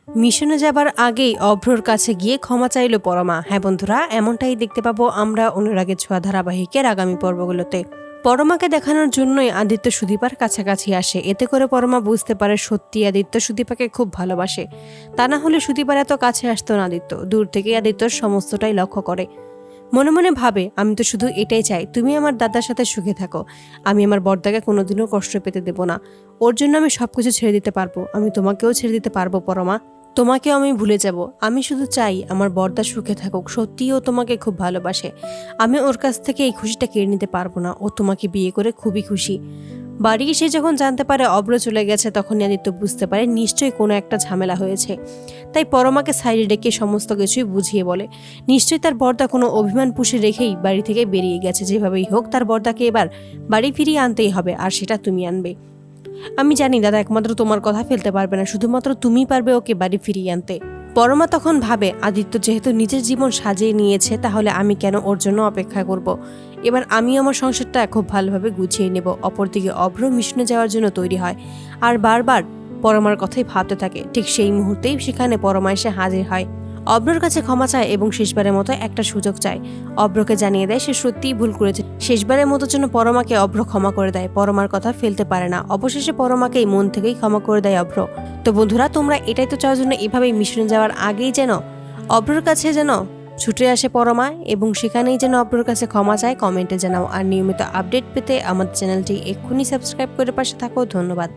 মিশনে যাবার আগেই অভ্রর কাছে গিয়ে ক্ষমা চাইল পরমা। হ্যাঁ বন্ধুরা, এমনটাই দেখতে পাবো আমরা অনুরাগের ছোঁয়া ধারাবাহিকের আগামী পর্বগুলোতে। পরমাকে দেখানোর জন্যই আদিত্য সুদীপার কাছাকাছি আসে। এতে করে পরমা বুঝতে পারে সত্যি আদিত্য সুদীপাকে খুব ভালোবাসে। তা না হলে সুদীপার এত কাছে আসতো না আদিত্য। দূর থেকেই আদিত্যর সমস্তটাই লক্ষ্য করে। মনে মনে ভাবে, আমি তো শুধু এটাই চাই, তুমি আমার দাদার সাথে সুখে থাকো। আমি আমার বড়দাকে কোনোদিনও কষ্ট পেতে দেব না। ওর জন্য আমি সবকিছু ছেড়ে দিতে পারবো। আমি তোমাকেও ছেড়ে দিতে পারবো পরমা। তোমাকেও আমি ভুলে যাব। আমি শুধু চাই আমার বড়দা সুখে থাকুক। সত্যিই ও তোমাকে খুব ভালোবাসে। আমি ওর কাছ থেকে এই খুশিটা কেড়ে নিতে পারবো না। ও তোমাকে বিয়ে করে খুবই খুশি। বাড়ি এসে যখন জানতে পারে অভ্র চলে গেছে, তখনই আদিত্য বুঝতে পারে নিশ্চয়ই কোনো একটা ঝামেলা হয়েছে। তাই পরমাকে সাইডে ডেকে সমস্ত কিছুই বুঝিয়ে বলে নিশ্চয়ই তার বড়দা কোনো অভিমান পুষে রেখেই বাড়ি থেকে বেরিয়ে গেছে। যেভাবেই হোক তার বড়দাকে এবার বাড়ি ফিরিয়ে আনতেই হবে, আর সেটা তুমি আনবে। আমি জানি দাদা একমাত্র তোমার কথা ফেলতে পারবে না, শুধুমাত্র তুমিই পারবে ওকে বাড়ি ফিরিয়ে আনতে। পরমা তখন ভাবে, আদিত্য যেহেতু নিজের জীবন সাজিয়ে নিয়েছে, তাহলে আমি কেন ওর জন্য অপেক্ষা করব। এবার আমি আমার সংসারটা খুব ভালোভাবে গুছিয়ে নেব। অপরদিকে অভ্র মিশনে যাওয়ার জন্য তৈরি হয় আর বারবার পরমার কথাই ভাবতে থাকে। ঠিক সেই মুহূর্তেই সেখানে পরমা এসে হাজির হয়। অভ্রর কাছে ক্ষমা চায় এবং শেষবারের মতো একটা সুযোগ চায়। অভ্রকে জানিয়ে দেয় সে সত্যিই ভুল করেছে। শেষবারের মতো জন্য পরমাকে অভ্র ক্ষমা করে দেয়। পরমার কথা ফেলতে পারে না। অবশেষে পরমাকেই মন থেকেই ক্ষমা করে দেয় অভ্র। তো বন্ধুরা, তোমরা এটাই তো চাওয়ার জন্য এভাবেই মিশনে যাওয়ার আগেই যেন অভ্রর কাছে যেন ছুটে আসে পরমা এবং সেখানেই যেন অভ্রর কাছে ক্ষমা চায়। কমেন্টে জানাও। আর নিয়মিত আপডেট পেতে আমাদের চ্যানেলটি এক্ষুনি সাবস্ক্রাইব করে পাশে থাকো। ধন্যবাদ।